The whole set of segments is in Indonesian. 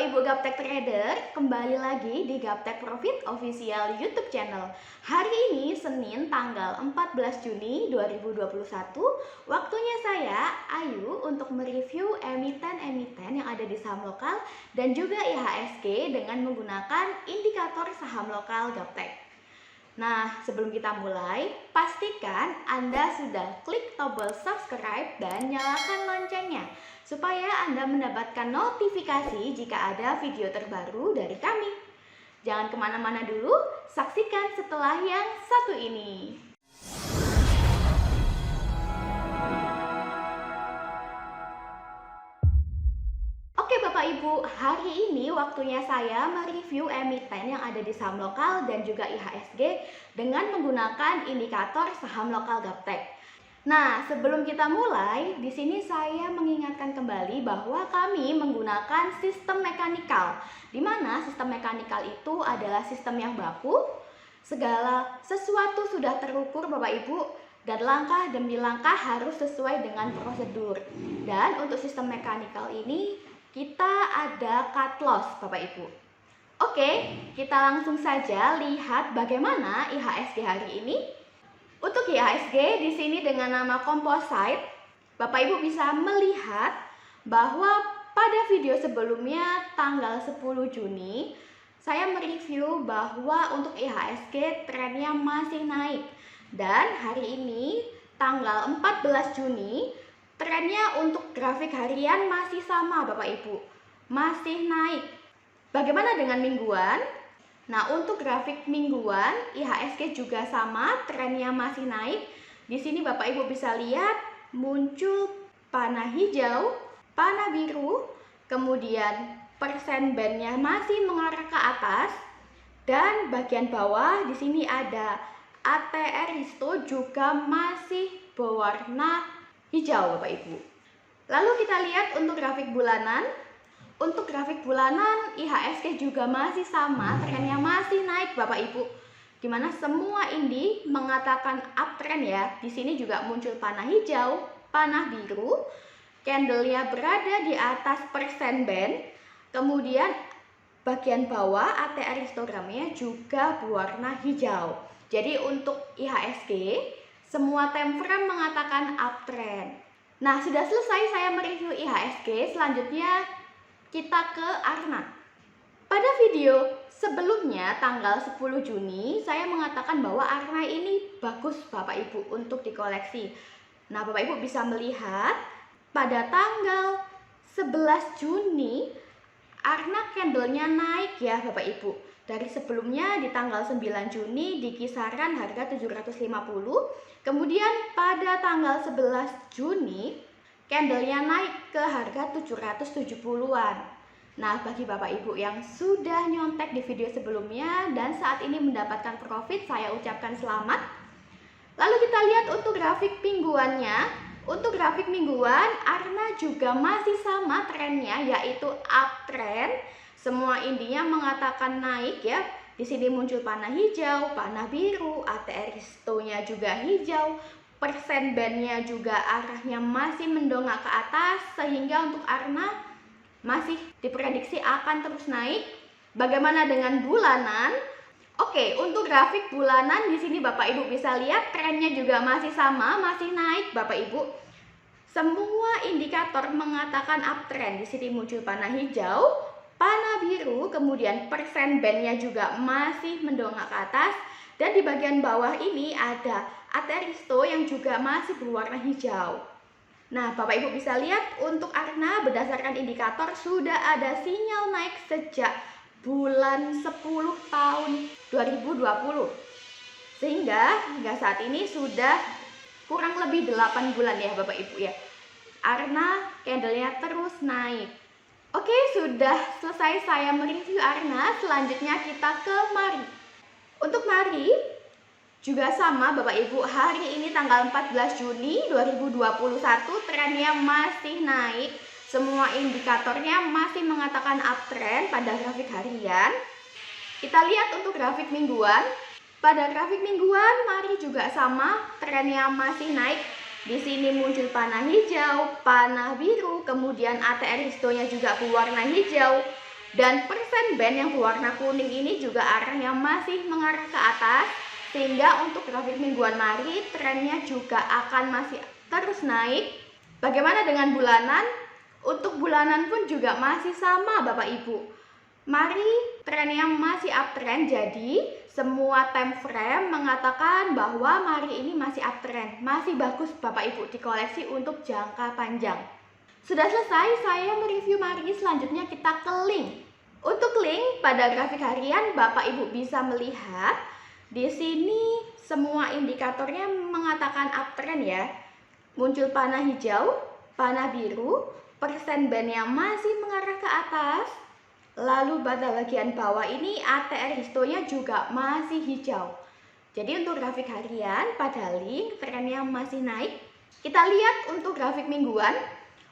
Bapak Ibu Gaptek Trader, kembali lagi di Gaptek Profit Official YouTube channel. Hari ini Senin tanggal 14 Juni 2021, waktunya saya, Ayu, untuk mereview emiten-emiten yang ada di saham lokal dan juga IHSG dengan menggunakan indikator saham lokal Gaptek. Nah, sebelum kita mulai, pastikan Anda sudah klik tombol subscribe dan nyalakan loncengnya supaya Anda mendapatkan notifikasi jika ada video terbaru dari kami. Jangan kemana-mana dulu, saksikan setelah yang satu ini. Oke Bapak Ibu, hari ini waktunya saya mereview emiten yang ada di saham lokal dan juga IHSG dengan menggunakan indikator saham lokal Gaptek. Nah, sebelum kita mulai, di sini saya mengingatkan kembali bahwa kami menggunakan sistem mekanikal, di mana sistem mekanikal itu adalah sistem yang baku, segala sesuatu sudah terukur Bapak Ibu, dan langkah demi langkah harus sesuai dengan prosedur. Dan untuk sistem mekanikal ini, kita ada cut loss Bapak Ibu. Oke, kita langsung saja lihat bagaimana IHSG hari ini. Untuk IHSG di sini dengan nama composite, Bapak Ibu bisa melihat bahwa pada video sebelumnya tanggal 10 Juni saya mereview bahwa untuk IHSG trennya masih naik. Dan hari ini tanggal 14 Juni trennya untuk grafik harian masih sama Bapak Ibu, masih naik. Bagaimana dengan mingguan? Nah, untuk grafik mingguan, IHSG juga sama, trennya masih naik. Di sini Bapak Ibu bisa lihat muncul panah hijau, panah biru, kemudian persen bandnya masih mengarah ke atas, dan bagian bawah di sini ada ATR Risto juga masih berwarna hijau Bapak Ibu. Lalu kita lihat untuk grafik bulanan. Untuk grafik bulanan IHSG juga masih sama, trennya masih naik Bapak Ibu. Dimana semua indi mengatakan uptrend ya. Di sini juga muncul panah hijau, panah biru, candlenya berada di atas persen band. Kemudian bagian bawah ATR histogramnya juga berwarna hijau. Jadi untuk IHSG semua time frame mengatakan uptrend. Nah, sudah selesai saya mereview IHSG. Selanjutnya kita ke Arna. Pada video sebelumnya tanggal 10 Juni saya mengatakan bahwa Arna ini bagus Bapak Ibu untuk dikoleksi. Nah, Bapak Ibu bisa melihat pada tanggal 11 Juni Arna candlenya naik ya Bapak Ibu. Dari sebelumnya di tanggal 9 Juni di kisaran harga 750. Kemudian pada tanggal 11 Juni candlenya naik ke harga 770-an. Nah, bagi Bapak Ibu yang sudah nyontek di video sebelumnya dan saat ini mendapatkan profit, saya ucapkan selamat. Lalu kita lihat untuk grafik mingguannya. Untuk grafik mingguan, Arna juga masih sama trennya, yaitu uptrend. Semua indinya mengatakan naik ya. Di sini muncul panah hijau, panah biru, ATR Risto-nya juga hijau. Persen bandnya juga arahnya masih mendongak ke atas, sehingga untuk Arna masih diprediksi akan terus naik. Bagaimana dengan bulanan? Oke, untuk grafik bulanan di sini Bapak Ibu bisa lihat trennya juga masih sama, masih naik Bapak Ibu. Semua indikator mengatakan uptrend. Di sini muncul panah hijau, panah biru, kemudian persen bandnya juga masih mendongak ke atas. Dan di bagian bawah ini ada ATR Risto yang juga masih berwarna hijau. Nah, Bapak Ibu bisa lihat untuk Arna berdasarkan indikator sudah ada sinyal naik sejak bulan 10 tahun 2020. Sehingga hingga saat ini sudah kurang lebih 8 bulan ya Bapak Ibu ya. Arna candlenya terus naik. Oke, sudah selesai saya mereview Arna. Selanjutnya kita ke Mari. Untuk Mari juga sama Bapak Ibu, hari ini tanggal 14 Juni 2021 trennya masih naik. Semua indikatornya masih mengatakan uptrend pada grafik harian. Kita lihat untuk grafik mingguan. Pada grafik mingguan Mari juga sama, trennya masih naik. Di sini muncul panah hijau, panah biru, kemudian ATR Risto-nya juga berwarna hijau. Dan persen band yang berwarna kuning ini juga arahnya masih mengarah ke atas, sehingga untuk grafik mingguan mari trennya juga akan masih terus naik. Bagaimana dengan bulanan? Untuk bulanan pun juga masih sama Bapak Ibu. Mari trennya masih uptrend, jadi semua time frame mengatakan bahwa mari ini masih uptrend, masih bagus Bapak Ibu dikoleksi untuk jangka panjang. Sudah selesai, saya mereview mari, selanjutnya kita ke link. Untuk link pada grafik harian, Bapak Ibu bisa melihat di sini semua indikatornya mengatakan uptrend ya. Muncul panah hijau, panah biru, persen bandnya masih mengarah ke atas. Lalu pada bagian bawah ini ATR histonya juga masih hijau. Jadi untuk grafik harian pada link trennya masih naik. Kita lihat untuk grafik mingguan.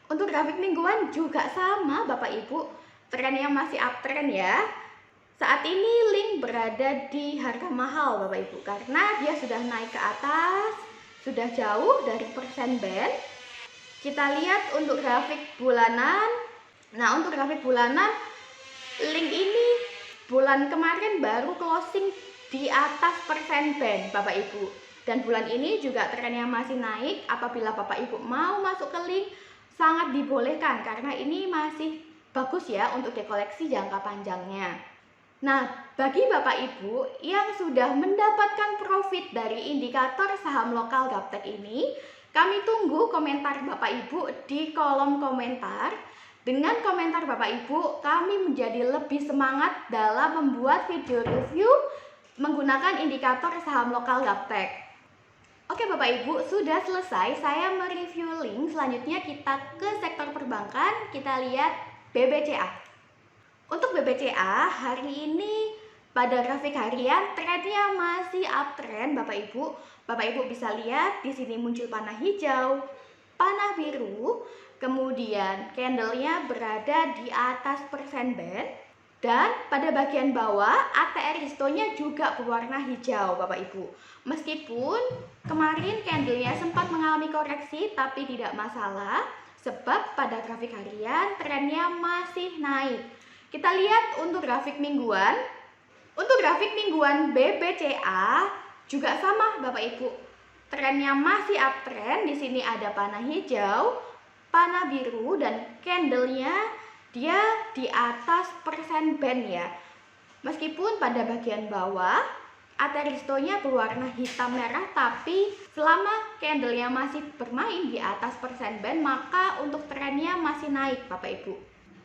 Untuk grafik mingguan juga sama Bapak Ibu, trennya masih uptrend ya. Saat ini link berada di harga mahal Bapak Ibu, karena dia sudah naik ke atas, sudah jauh dari persen band. Kita lihat untuk grafik bulanan. Nah, untuk grafik bulanan, link ini bulan kemarin baru closing di atas persen band Bapak Ibu. Dan bulan ini juga trennya masih naik. Apabila Bapak Ibu mau masuk ke link, sangat dibolehkan karena ini masih bagus ya untuk dikoleksi jangka panjangnya. Nah, bagi Bapak Ibu yang sudah mendapatkan profit dari indikator saham lokal Gaptek ini, kami tunggu komentar Bapak Ibu di kolom komentar. Dengan komentar Bapak Ibu, kami menjadi lebih semangat dalam membuat video review menggunakan indikator saham lokal Gaptek. Oke Bapak Ibu, sudah selesai saya mereview link. Selanjutnya kita ke sektor perbankan, kita lihat BBCA. Untuk BBCA hari ini pada grafik harian trennya masih uptrend Bapak Ibu. Bapak Ibu bisa lihat di sini muncul panah hijau, panah biru, kemudian candlenya berada di atas persen band. Dan pada bagian bawah ATR histonya juga berwarna hijau Bapak Ibu. Meskipun kemarin candlenya sempat mengalami koreksi, tapi tidak masalah sebab pada grafik harian trennya masih naik. Kita lihat untuk grafik mingguan. Untuk grafik mingguan BBCA juga sama Bapak Ibu. Trennya masih uptrend. Di sini ada panah hijau, panah biru, dan candlenya dia di atas persen band ya. Meskipun pada bagian bawah ATR histonya berwarna hitam merah, tapi selama candlenya masih bermain di atas persen band, maka untuk trennya masih naik Bapak Ibu.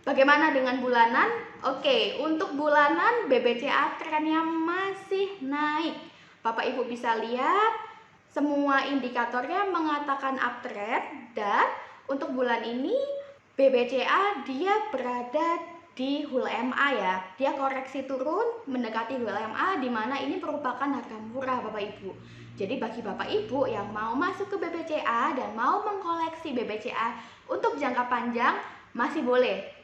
Bagaimana dengan bulanan? Oke, untuk bulanan BBCA trennya masih naik. Bapak Ibu bisa lihat semua indikatornya mengatakan uptrend, dan untuk bulan ini BBCA dia berada di HUL-MA ya. Dia koreksi turun mendekati HUL-MA, di mana ini merupakan harga murah Bapak Ibu. Jadi bagi Bapak Ibu yang mau masuk ke BBCA dan mau mengkoleksi BBCA untuk jangka panjang masih boleh.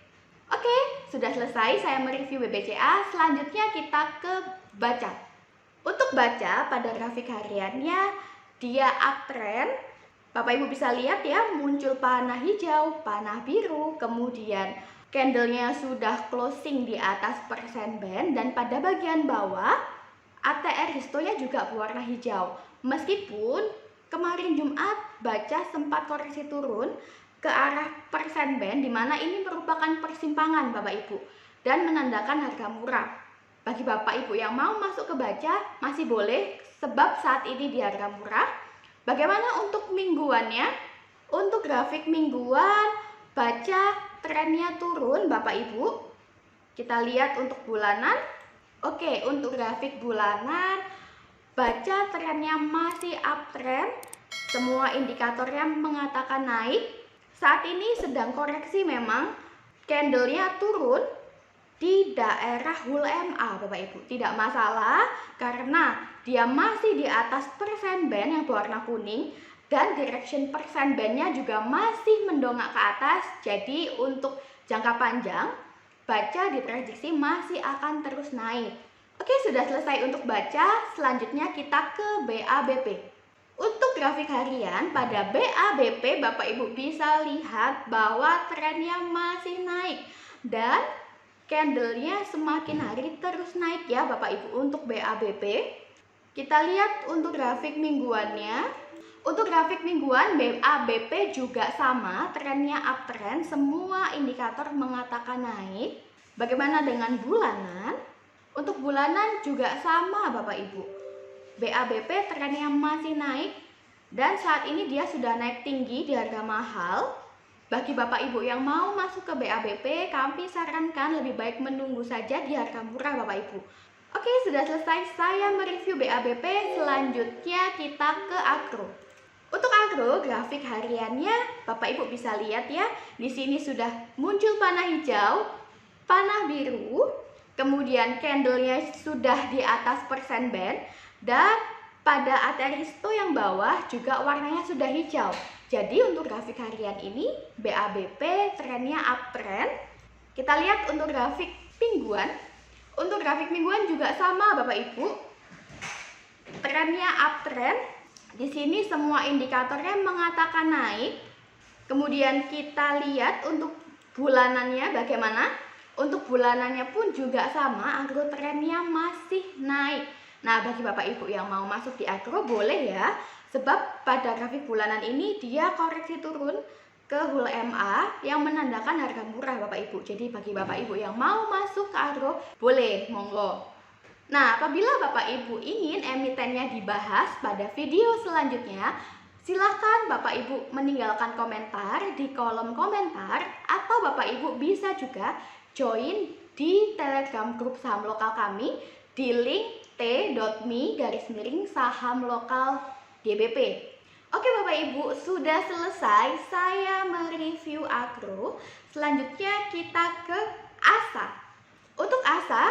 Oke, sudah selesai saya mereview BBCA. Selanjutnya kita ke baca. Untuk baca pada grafik hariannya dia uptrend. Bapak Ibu bisa lihat ya, muncul panah hijau, panah biru, kemudian candlenya sudah closing di atas persen band, dan pada bagian bawah ATR histonya juga berwarna hijau. Meskipun kemarin Jumat baca sempat koreksi turun ke arah persen band, di mana ini merupakan persimpangan Bapak Ibu dan menandakan harga murah. Bagi Bapak Ibu yang mau masuk ke baca masih boleh sebab saat ini di harga murah. Bagaimana untuk mingguannya? Untuk grafik mingguan baca trennya turun Bapak Ibu. Kita lihat untuk bulanan. Oke, untuk grafik bulanan baca trennya masih uptrend. Semua indikatornya mengatakan naik. Saat ini sedang koreksi memang. Candlenya turun di daerah HUL-MA Bapak Ibu. Tidak masalah karena dia masih di atas persen band yang berwarna kuning, dan direction persen bandnya juga masih mendongak ke atas. Jadi untuk jangka panjang baca diprediksi masih akan terus naik. Oke, sudah selesai untuk baca. Selanjutnya kita ke BABP. Untuk grafik harian pada BABP Bapak Ibu bisa lihat bahwa trennya masih naik, dan candlenya semakin hari terus naik ya Bapak Ibu untuk BABP. Kita lihat untuk grafik mingguannya. Untuk grafik mingguan BABP juga sama, trennya uptrend, semua indikator mengatakan naik. Bagaimana dengan bulanan? Untuk bulanan juga sama Bapak Ibu. BABP trennya masih naik dan saat ini dia sudah naik tinggi di harga mahal. Bagi Bapak Ibu yang mau masuk ke BABP, kami sarankan lebih baik menunggu saja di harga murah Bapak Ibu. Oke, sudah selesai saya mereview BABP, selanjutnya kita ke agro. Untuk agro, grafik hariannya Bapak Ibu bisa lihat ya. Di sini sudah muncul panah hijau, panah biru, kemudian candlenya sudah di atas persen band, dan pada Ateristo yang bawah juga warnanya sudah hijau. Jadi untuk grafik harian ini BABP trennya uptrend. Kita lihat untuk grafik mingguan. Untuk grafik mingguan juga sama Bapak Ibu. Trennya uptrend. Di sini semua indikatornya mengatakan naik. Kemudian kita lihat untuk bulanannya bagaimana. Untuk bulanannya pun juga sama, agro trennya masih naik. Nah, bagi Bapak Ibu yang mau masuk di agro boleh ya. Sebab pada grafik bulanan ini dia koreksi turun ke hul MA yang menandakan harga murah Bapak Ibu. Jadi bagi Bapak Ibu yang mau masuk ke agro boleh, monggo. Nah, apabila Bapak Ibu ingin emitennya dibahas pada video selanjutnya, silahkan Bapak Ibu meninggalkan komentar di kolom komentar, atau Bapak Ibu bisa juga join di Telegram grup saham lokal kami di link t.me/saham lokal GBP. Oke Bapak Ibu, sudah selesai saya mereview agro. Selanjutnya kita ke ASA. Untuk ASA,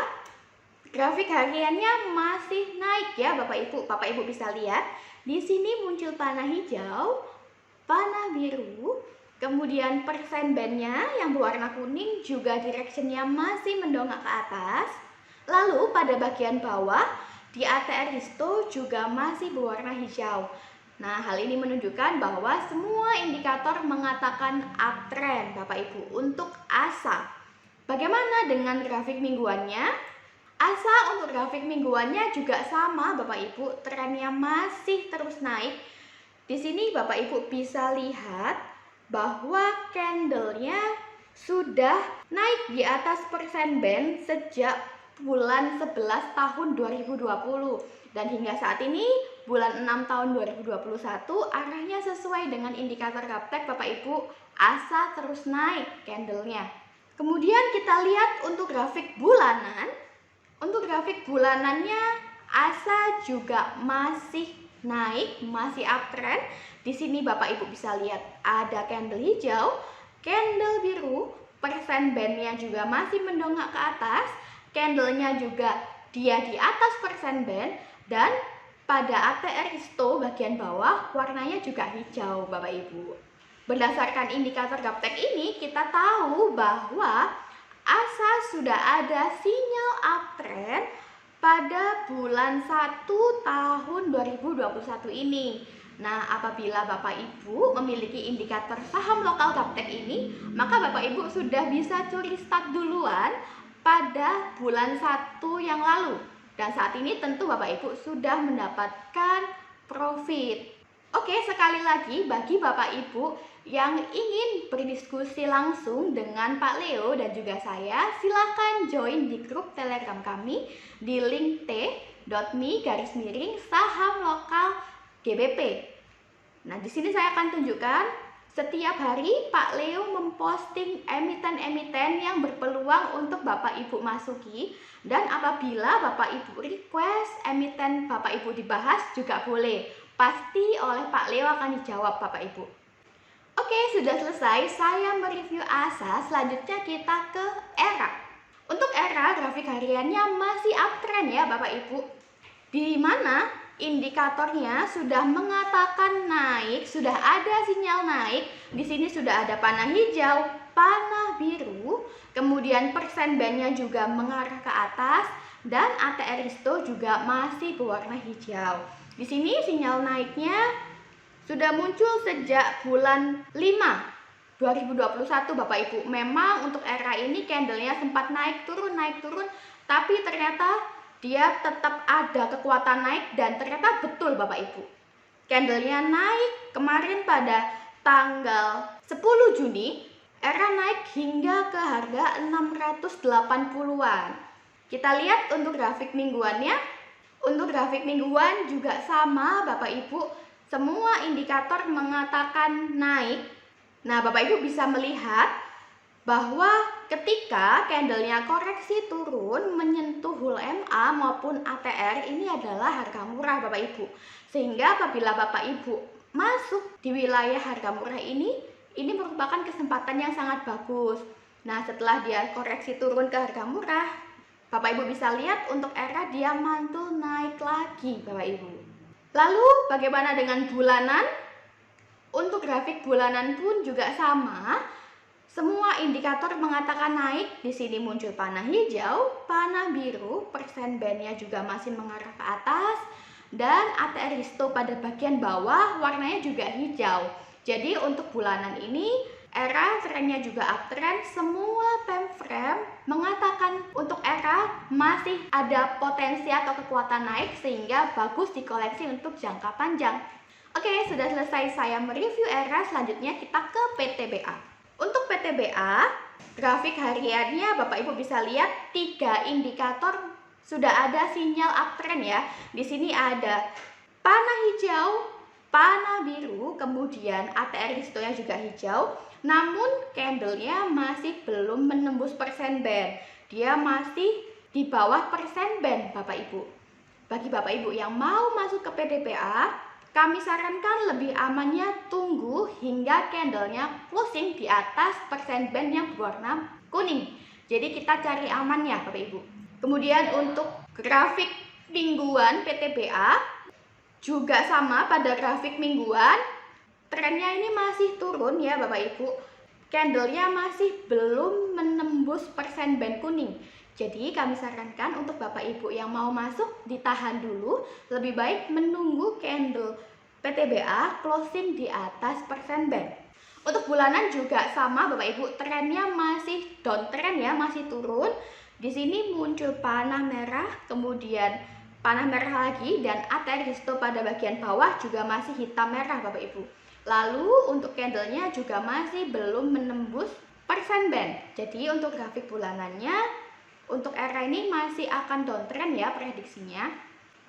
grafik hariannya masih naik ya Bapak Ibu. Bapak Ibu bisa lihat di sini muncul panah hijau, panah biru, kemudian persen bandnya yang berwarna kuning juga directionnya masih mendongak ke atas. Lalu pada bagian bawah di Ateristo juga masih berwarna hijau. Nah, hal ini menunjukkan bahwa semua indikator mengatakan uptrend Bapak Ibu untuk ASA. Bagaimana dengan grafik mingguannya? ASA untuk grafik mingguannya juga sama Bapak Ibu, trennya masih terus naik. Di sini Bapak Ibu bisa lihat bahwa candlenya sudah naik di atas persen band sejak bulan 11 tahun 2020. Dan hingga saat ini bulan 6 tahun 2021 arahnya sesuai dengan indikator gaptek Bapak Ibu, ASA terus naik candlenya. Kemudian kita lihat untuk grafik bulanan. Untuk grafik bulanannya ASA juga masih naik, masih uptrend. Di sini Bapak Ibu bisa lihat ada candle hijau, candle biru, persen bandnya juga masih mendongak ke atas, candlenya juga dia di atas persen band, dan pada Ateristo bagian bawah warnanya juga hijau Bapak Ibu. Berdasarkan indikator gaptek ini kita tahu bahwa ASA sudah ada sinyal uptrend pada bulan 1 tahun 2021 ini. Nah, apabila Bapak Ibu memiliki indikator saham lokal gaptek ini, maka Bapak Ibu sudah bisa curi start duluan pada bulan 1 yang lalu. Dan saat ini tentu Bapak Ibu sudah mendapatkan profit. Oke, sekali lagi bagi Bapak Ibu yang ingin berdiskusi langsung dengan Pak Leo dan juga saya, silahkan join di grup Telegram kami di link t.me/saham lokal GBP. Nah, di sini saya akan tunjukkan setiap hari Pak Leo memposting emiten-emiten yang berpeluang untuk Bapak Ibu masuki, dan apabila Bapak Ibu request emiten Bapak Ibu dibahas juga boleh. Pasti oleh Pak Leo akan dijawab Bapak Ibu. Oke, sudah selesai saya mereview ASA. Selanjutnya kita ke ERA. Untuk ERA grafik hariannya masih uptrend ya Bapak Ibu. Di mana indikatornya sudah mengatakan naik, sudah ada sinyal naik. Di sini sudah ada panah hijau, panah biru, kemudian persen bandnya juga mengarah ke atas, dan Ateristo juga masih berwarna hijau. Di sini sinyal naiknya sudah muncul sejak bulan 5 2021 Bapak Ibu. Memang untuk era ini candlenya sempat naik turun, tapi ternyata dia tetap ada kekuatan naik dan ternyata betul Bapak Ibu. Candlenya naik kemarin pada tanggal 10 Juni, era naik hingga ke harga 680-an. Kita lihat untuk grafik mingguannya. Untuk grafik mingguan juga sama Bapak Ibu, semua indikator mengatakan naik. Nah Bapak Ibu bisa melihat bahwa ketika candlenya koreksi turun menyentuh hul MA maupun ATR, ini adalah harga murah Bapak Ibu. Sehingga apabila Bapak Ibu masuk di wilayah harga murah ini merupakan kesempatan yang sangat bagus. Nah setelah dia koreksi turun ke harga murah, Bapak Ibu bisa lihat untuk era dia mantul naik lagi Bapak Ibu. Lalu bagaimana dengan bulanan? Untuk grafik bulanan pun juga sama. Semua indikator mengatakan naik. Di sini muncul panah hijau, panah biru, persen bandnya juga masih mengarah ke atas, dan ATR Histo pada bagian bawah warnanya juga hijau. Jadi untuk bulanan ini era trennya juga uptrend. Semua time frame mengatakan untuk era masih ada potensi atau kekuatan naik sehingga bagus dikoleksi untuk jangka panjang. Oke, sudah selesai saya mereview era. Selanjutnya kita ke PTBA. Untuk PTBA, grafik hariannya Bapak Ibu bisa lihat 3 indikator sudah ada sinyal uptrend ya. Di sini ada panah hijau, panah biru, kemudian ATR Histonya juga hijau. Namun candlenya masih belum menembus persen band. Dia masih di bawah persen band Bapak Ibu. Bagi Bapak Ibu yang mau masuk ke PTBA, kami sarankan lebih amannya tunggu hingga candlenya closing di atas persen band yang berwarna kuning. Jadi kita cari amannya Bapak Ibu. Kemudian untuk grafik mingguan PTBA juga sama. Pada grafik mingguan trennya ini masih turun ya Bapak Ibu. Candlenya masih belum menembus persen band kuning. Jadi kami sarankan untuk Bapak Ibu yang mau masuk ditahan dulu. Lebih baik menunggu candle PTBA closing di atas persen band. Untuk bulanan juga sama Bapak Ibu, trennya masih downtrend ya, masih turun. Di sini muncul panah merah, kemudian panah merah lagi, dan ATR Histo pada bagian bawah juga masih hitam merah Bapak Ibu. Lalu untuk candlenya juga masih belum menembus persen band. Jadi untuk grafik bulanannya, untuk era ini masih akan downtrend ya prediksinya.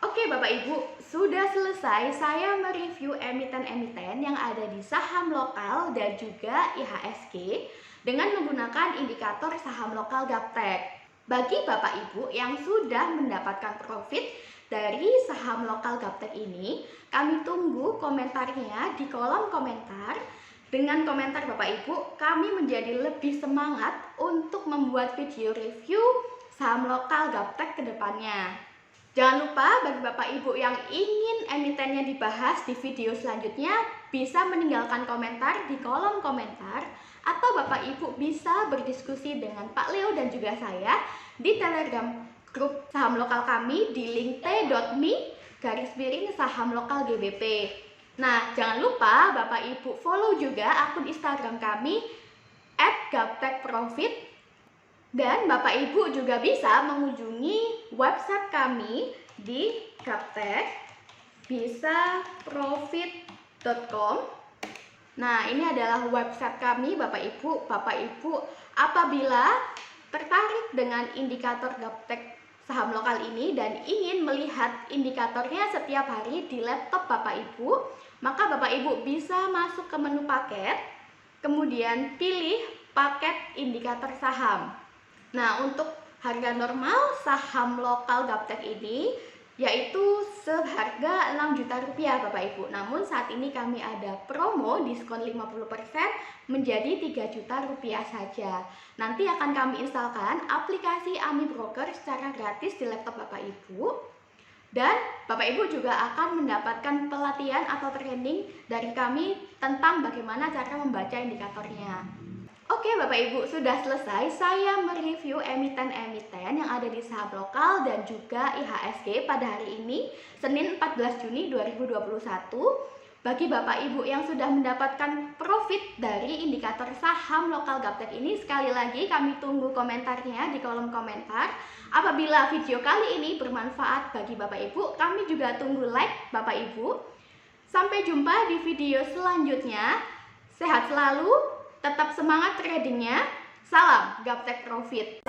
Oke Bapak Ibu, sudah selesai saya mereview emiten-emiten yang ada di saham lokal dan juga IHSG dengan menggunakan indikator saham lokal Gaptek. Bagi Bapak Ibu yang sudah mendapatkan profit dari saham lokal Gaptek ini, kami tunggu komentarnya di kolom komentar. Dengan komentar Bapak Ibu, kami menjadi lebih semangat untuk membuat video review saham lokal Gaptek ke depannya. Jangan lupa bagi Bapak Ibu yang ingin emitennya dibahas di video selanjutnya, bisa meninggalkan komentar di kolom komentar, atau Bapak Ibu bisa berdiskusi dengan Pak Leo dan juga saya di Telegram grup saham lokal kami di link t.me/saham lokal GBP. Nah, jangan lupa Bapak Ibu follow juga akun Instagram kami @gaptekprofit, dan Bapak Ibu juga bisa mengunjungi website kami di gaptek-bisa-profit.com. Nah, ini adalah website kami Bapak Ibu. Bapak Ibu apabila tertarik dengan indikator Gaptek saham lokal ini dan ingin melihat indikatornya setiap hari di laptop Bapak Ibu, maka Bapak Ibu bisa masuk ke menu paket, kemudian pilih paket indikator saham. Nah, untuk harga normal saham lokal Gaptek ini yaitu seharga 6 juta rupiah Bapak Ibu. Namun saat ini kami ada promo diskon 50% menjadi 3 juta rupiah saja. Nanti akan kami instalkan aplikasi Ami Broker secara gratis di laptop Bapak Ibu. Dan Bapak Ibu juga akan mendapatkan pelatihan atau training dari kami tentang bagaimana cara membaca indikatornya. Oke Bapak Ibu, sudah selesai saya mereview emiten-emiten yang ada di saham lokal dan juga IHSG pada hari ini, Senin 14 Juni 2021. Bagi Bapak Ibu yang sudah mendapatkan profit dari indikator saham lokal Gaptek ini, sekali lagi kami tunggu komentarnya di kolom komentar. Apabila video kali ini bermanfaat bagi Bapak Ibu, kami juga tunggu like Bapak Ibu. Sampai jumpa di video selanjutnya. Sehat selalu, tetap semangat tradingnya. Salam Gaptek Profit.